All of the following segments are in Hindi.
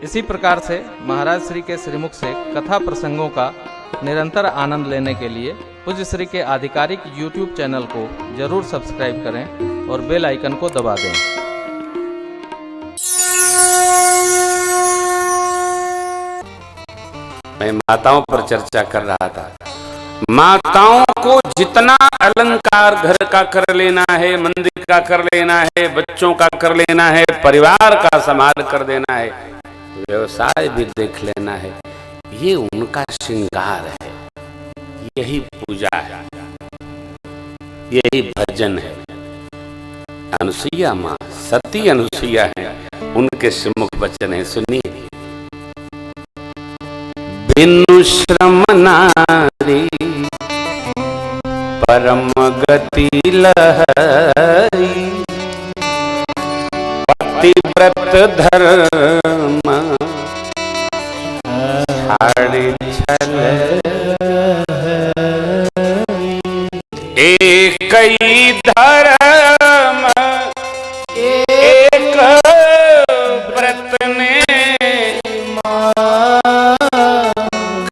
इसी प्रकार से महाराज श्री के श्रीमुख से कथा प्रसंगों का निरंतर आनंद लेने के लिए पूज्य श्री के आधिकारिक YouTube चैनल को जरूर सब्सक्राइब करें और बेल आइकन को दबा दें। मैं माताओं पर चर्चा कर रहा था। माताओं को जितना अलंकार घर का कर लेना है, मंदिर का कर लेना है, बच्चों का कर लेना है, परिवार का संभाल कर देना है, व्यवसाय भी देख लेना है, ये उनका श्रृंगार है, यही पूजा है, यही भजन है। अनुसुईया माँ सती अनुसुईया है, उनके श्रीमुख वचन है, सुनिए। बिनु श्रम नारी परम गति लहरी, पतिव्रत धर्म छाड़ी छल, एक ही धर्म एक व्रत ने,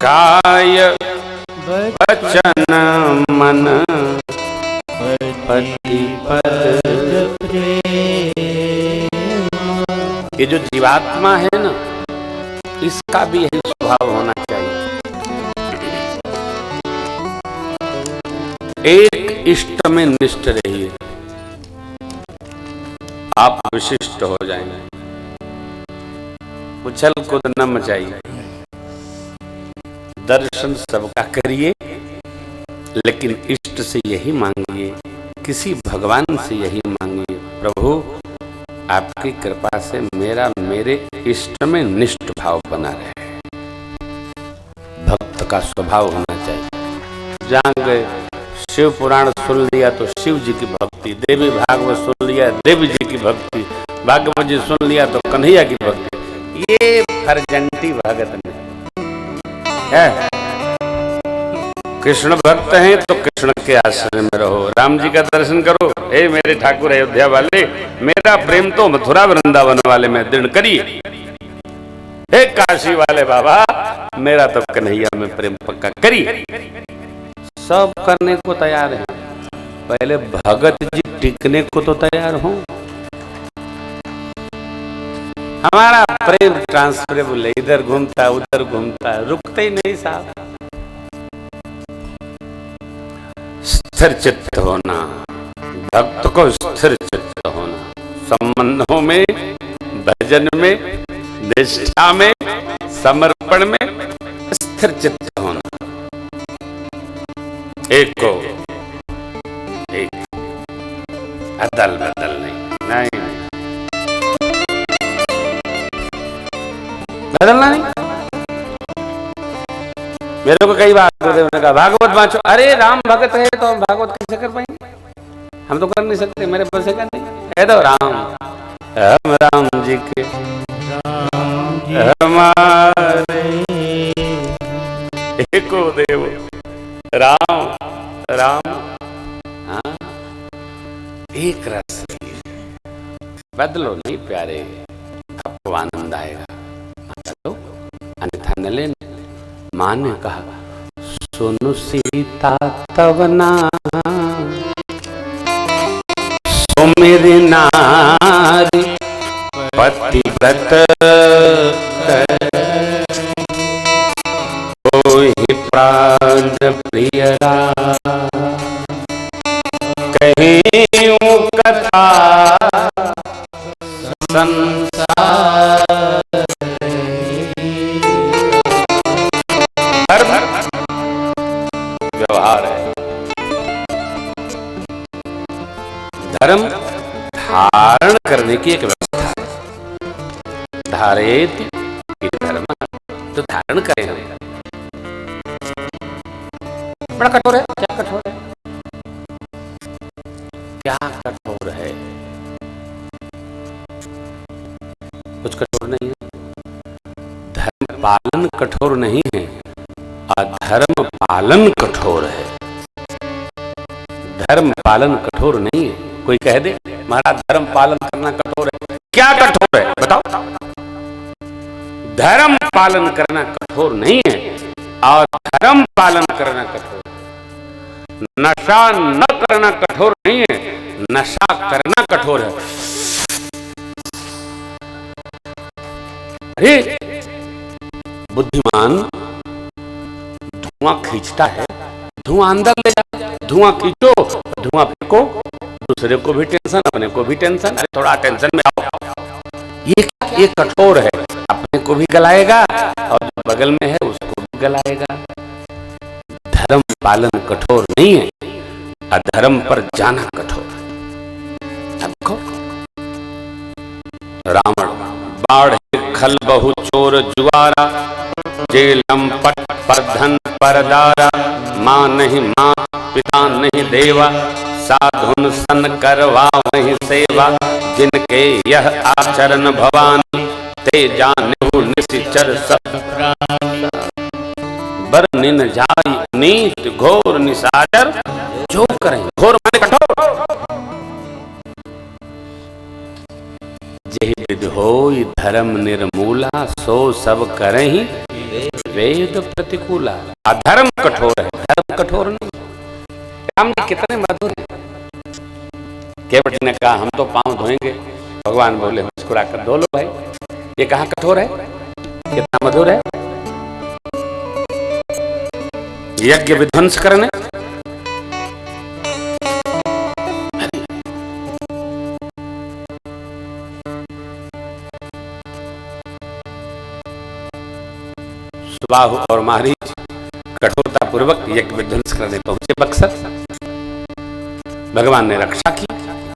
काय वचन मन पति पद प्रेम। ये जो जीवात्मा है ना, इसका भी यही स्वभाव होना चाहिए। एक इष्ट में निष्ठ रहिए, आप विशिष्ट हो जाएंगे। उछल कूद न मचाइए, दर्शन सबका करिए, लेकिन इष्ट से यही मांगिए, किसी भगवान से यही मांगिए, प्रभु आपकी कृपा से मेरे इष्ट में निष्ठ भाव बना रहे। भक्त का स्वभाव होना चाहिए। जहाँ गए शिव पुराण सुन लिया तो शिव जी की भक्ति, देवी भागवत सुन लिया देवी जी की भक्ति, भागवत जी सुन लिया तो कन्हैया की भक्ति। ये फर्जंटी भगत नहीं है। कृष्ण भक्त हैं तो कृष्ण के आश्रय में रहो, राम जी का दर्शन करो। हे मेरे ठाकुर अयोध्या वाले, मेरा प्रेम तो मथुरा वृंदावन वाले में दृढ़ करिए। हे काशी वाले बाबा, मेरा तो कन्हैया में प्रेम पक्का करिए। सब करने को तैयार है, पहले भगत जी टिकने को तो तैयार हो। हमारा प्रेम ट्रांसफरेबल है, इधर घूमता उधर घूमता, रुकते ही नहीं साहब। स्थिर चित्त होना, भक्त को स्थिर चित्त होना, संबंधों में, भजन में, निष्ठा में, समर्पण में स्थिर चित्त होना। एक को एक, अदल बदल नहीं, बदलना नहीं। मेरे को कई बार गुरुदेव ने कहा भागवत वाचो। अरे राम भगत है तो हम भागवत कैसे कर पाएंगे? हम तो कर नहीं सकते, मेरे बस से कर नहीं है। तो राम हम राम जी के हमारे एको देव राम राम, हाँ एक रस। बदलो नहीं प्यारे, आपको आनंद आएगा। बदलो अन्यथा न लेना। माँ ने कहा सुनु सीता तब नाम, सो मेरी नारी पतिव्रत कोई प्राण प्रियरा, कहीं कथा संसार। व्यवहार है, धर्म धारण करने की एक व्यवस्था है। धारेत धर्म, तो धारण करें हम। बड़ा कठोर है, क्या कठोर है, क्या कठोर है? कुछ कठोर नहीं है। धर्म पालन कठोर नहीं है, अधर्म पालन कठोर है। धर्म पालन कठोर नहीं है। कोई कह दे महाराज धर्म पालन करना कठोर है, क्या कठोर है बताओ? धर्म पालन करना कठोर नहीं है, और धर्म पालन करना कठोर। नशा न करना कठोर नहीं है, नशा करना कठोर है। अरे बुद्धिमान धुआं खींचता है, धुआं अंदर ले जा, धुआं खींचो, धुआं फेंको, दूसरे को भी टेंशन, अपने को भी टेंशन। अरे थोड़ा टेंशन में आओ। ये कठोर है, अपने को भी गलाएगा और जो बगल में है उसको भी गलाएगा। धर्म पालन कठोर नहीं है, अधर्म पर जाना कठोर है। देखो रावण बाढ़ खल बहु चोर जुआरा, जेलम पट पर धन परदारा, मां नहीं मां पिता नहीं देवा, साधुन सन करवा वही सेवा, जिनके यह आचरण भवानी, ते जाने निश्चर सब प्राणी। बर निन जाई नीत घोर निसाचर, जो करें घोर माने कठोर। जेहि विधि होई धर्म निर्मूला, सो सब करहि वेद प्रतिकूला। अधर्म कठोर है, धर्म कठोर नहीं। राम जी कितने मधुर हैं। केवट ने कहा हम तो पांव धोएंगे, भगवान बोले मुस्कुराकर धो लो भाई। ये कहाँ कठोर है, कितना मधुर है। यज्ञ विध्वंस करने, सुबाहु और मारीच कठोरता पूर्वक यज्ञ विध्वंस करने पहुंचे बक्सर। भगवान ने रक्षा की।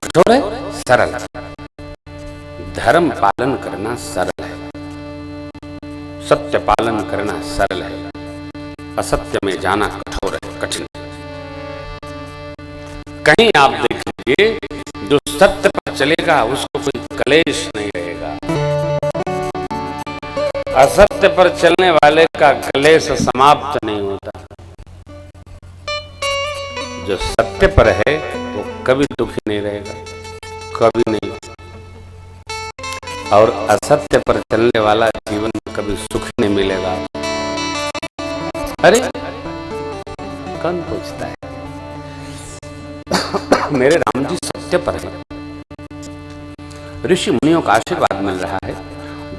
कठोर है, सरल। धर्म पालन करना सरल है, सत्य पालन करना सरल है, असत्य में जाना कठोर है, कठिन। कहीं आप देखिए जो सत्य पर चलेगा उसको कोई कलेश नहीं रहेगा, असत्य पर चलने वाले का कलेश समाप्त नहीं होता। जो सत्य पर है वो कभी दुखी नहीं रहेगा, कभी नहीं। और असत्य पर चलने वाला जीवन में कभी सुख नहीं मिलेगा। अरे कौन पूछता है? मेरे राम जी सत्य पर है। ऋषि मुनियों का आशीर्वाद मिल रहा है।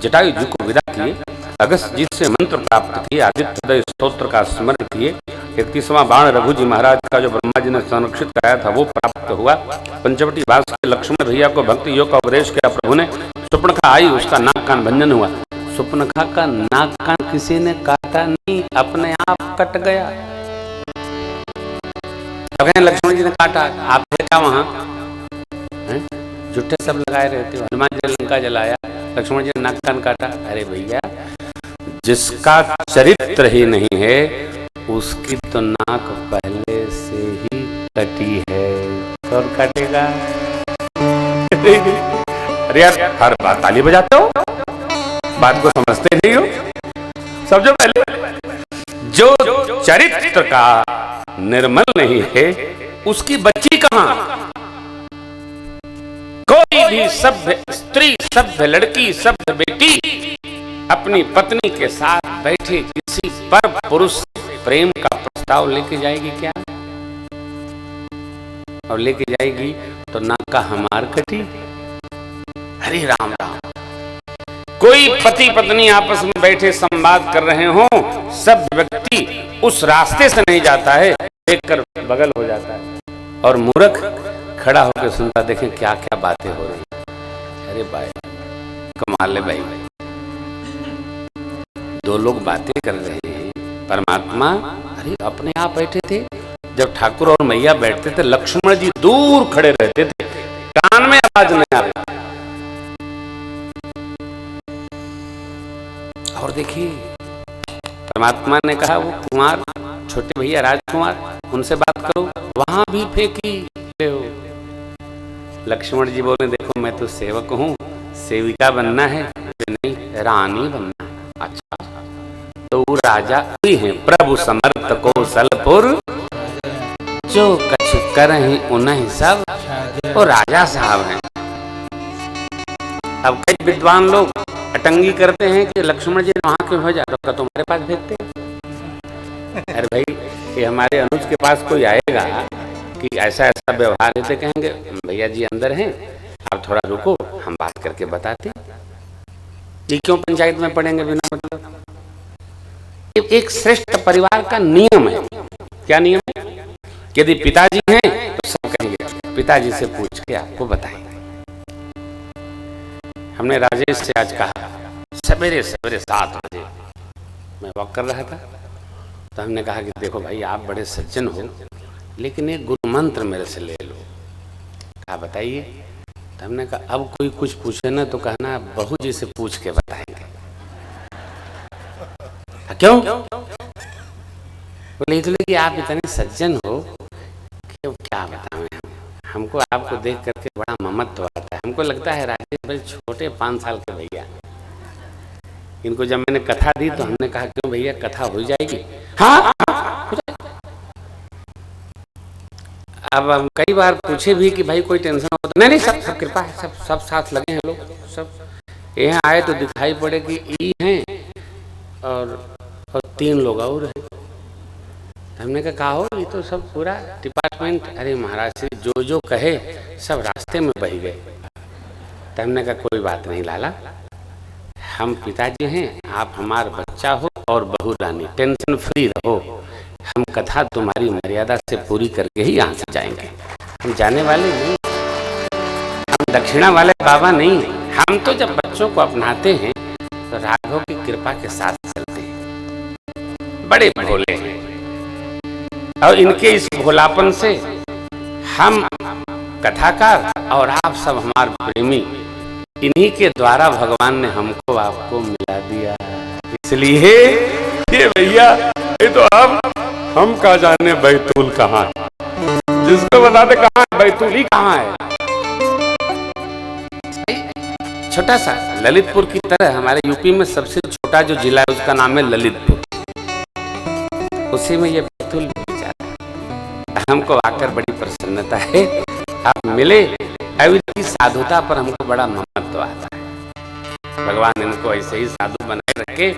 जटायु जी को विदा किए, अगस्त जी से मंत्र प्राप्त किए, आदित्य स्तोत्र का स्मरण किए, 31वां बाण रघु जी महाराज का जो ब्रह्मा जी ने संरक्षित कराया था वो प्राप्त हुआ। पंचवटी वास के लक्ष्मण भैया को भक्ति योग का उपदेश किया प्रभु ने। सुपर्णखा आई, उसका नाक कान भंजन हुआ। सुपर्णखा का नाक कान किसी ने काटा नहीं, अपने आप कट गया। लक्ष्मण जी ने काटा, आप थे क्या वहां? जुट्टे सब लगाए रहते हो। हनुमान जी लंका जलाया, लक्ष्मण जी ने नाक कान काटा। अरे भैया, जिसका चरित्र ही नहीं है उसकी तो नाक पहले से ही कटी है, और काटेगा? अरे यार, हर बात ताली बजाते हो, बात को समझते नहीं हो। समझो, पहले जो चरित्र का निर्मल नहीं है उसकी बच्ची कहां? कोई भी सभ्य स्त्री, सभ्य लड़की, सभ्य बेटी अपनी पत्नी के साथ बैठे किसी पर पुरुष से प्रेम का प्रस्ताव लेके जाएगी क्या? और लेके जाएगी तो नाक का हमार कटी। हरे राम राम। कोई पति पत्नी आपस में बैठे संवाद कर रहे हो, सब व्यक्ति उस रास्ते से नहीं जाता है, देखकर बगल हो जाता है, और मूर्ख खड़ा होकर सुनता। देखें क्या क्या बातें हो रही। अरे भाई कमाल है भाई, दो लोग बातें कर रहे हैं, परमात्मा अरे अपने आप बैठे थे। जब ठाकुर और मैया बैठते थे, लक्ष्मण जी दूर खड़े रहते थे, कान में आवाज नहीं आ रही। और देखिए परमात्मा ने कहा वो कुमार, छोटे भैया राजकुमार, उनसे बात करो, वहां भी फेंकी हो। लक्ष्मण जी बोले देखो मैं तो सेवक हूं, सेविका बनना है? नहीं, रानी बनना है। अच्छा, तो राजा भी हैं, प्रभु समर्थ कौशलपुर, जो कछु करहि उन्हीं सब, वो राजा साहब हैं। अब कई विद्वान लोग अटंगी करते हैं कि लक्ष्मण जी वहां क्यों भेजा, तो तुम्हारे पास भेजते हैं। अरे भाई, ये हमारे अनुज के पास कोई आएगा कि ऐसा ऐसा व्यवहार है, तो कहेंगे भैया जी अंदर हैं, आप थोड़ा रुको, हम बात करके बताते। ये क्यों पंचायत में पढ़ेंगे बिना मतलब? एक श्रेष्ठ परिवार का नियम है। क्या नियम है? यदि पिताजी हैं तो सब कहेंगे पिताजी से पूछ के आपको बताएंगे। हमने राजेश से आज कहा, सवेरे सवेरे 7 बजे मैं वॉक कर रहा था, तो हमने कहा कि देखो भाई, आप बड़े सज्जन हो, लेकिन एक गुरु मंत्र मेरे से ले लो। कहा बताइए। तो हमने कहा अब कोई कुछ पूछे ना तो कहना बहू जी से पूछ के बताएंगे। क्यों? बोले इसलिए कि आप इतने सज्जन हो कि क्या बताएं, हमको आपको देख करके बड़ा ममत्व आता है। हमको लगता है राजेश भाई छोटे 5 साल के भैया, इनको जब मैंने कथा दी तो हमने कहा क्यों भैया कथा हो जाएगी? हाँ, हो जाएगी। अब हम कई बार पूछे भी कि भाई कोई टेंशन हो तो नहीं, सब कृपा है, सब साथ लगे हैं लोग, सब यहाँ आए तो दिखाई पड़े कि ई हैं और 3 लोग और हैं। हमने कहा हो ये तो सब पूरा डिपार्टमेंट। अरे महाराज श्री जो जो कहे सब रास्ते में बह गए। तो हमने कहा कोई बात नहीं लाला, हम पिताजी हैं, आप हमारा बच्चा हो और बहू रानी, टेंशन फ्री रहो। हम कथा तुम्हारी मर्यादा से पूरी करके ही यहाँ से जाएंगे। हम जाने वाले नहीं, हम दक्षिणा वाले बाबा नहीं। हम तो जब बच्चों को अपनाते हैं तो राघव की कृपा के साथ चलते हैं। बड़े भोले हैं और इनके इस भोलापन से हम कथाकार और आप सब हमारे प्रेमी, इन्हीं के द्वारा भगवान ने हमको आपको मिला दिया। इसलिए ये भैया, ये तो हम कहा जाने बैतूल कहाँ है, जिसको बता दे कहाँ है बैतूल ही कहाँ है। छोटा सा ललितपुर की तरह हमारे यूपी में सबसे छोटा जो जिला है उसका नाम है ललितपुर, उसी में ये बैतूल भी जाता है। हमको आकर बड़ी प्रसन्नता है, आप मिले। इनकी साधुता पर हमको बड़ा महत्व आता है। भगवान इनको ऐसे ही साधु बनाए रखे,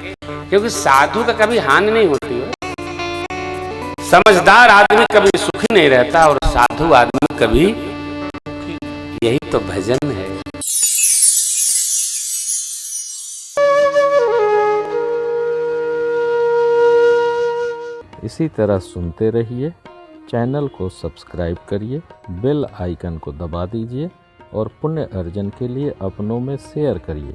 क्योंकि साधु का कभी हानि नहीं होती है। समझदार आदमी कभी सुखी नहीं रहता और साधु आदमी कभी, यही तो भजन है। इसी तरह सुनते रहिए, चैनल को सब्सक्राइब करिए, बेल आइकन को दबा दीजिए और पुण्य अर्जन के लिए अपनों में शेयर करिए।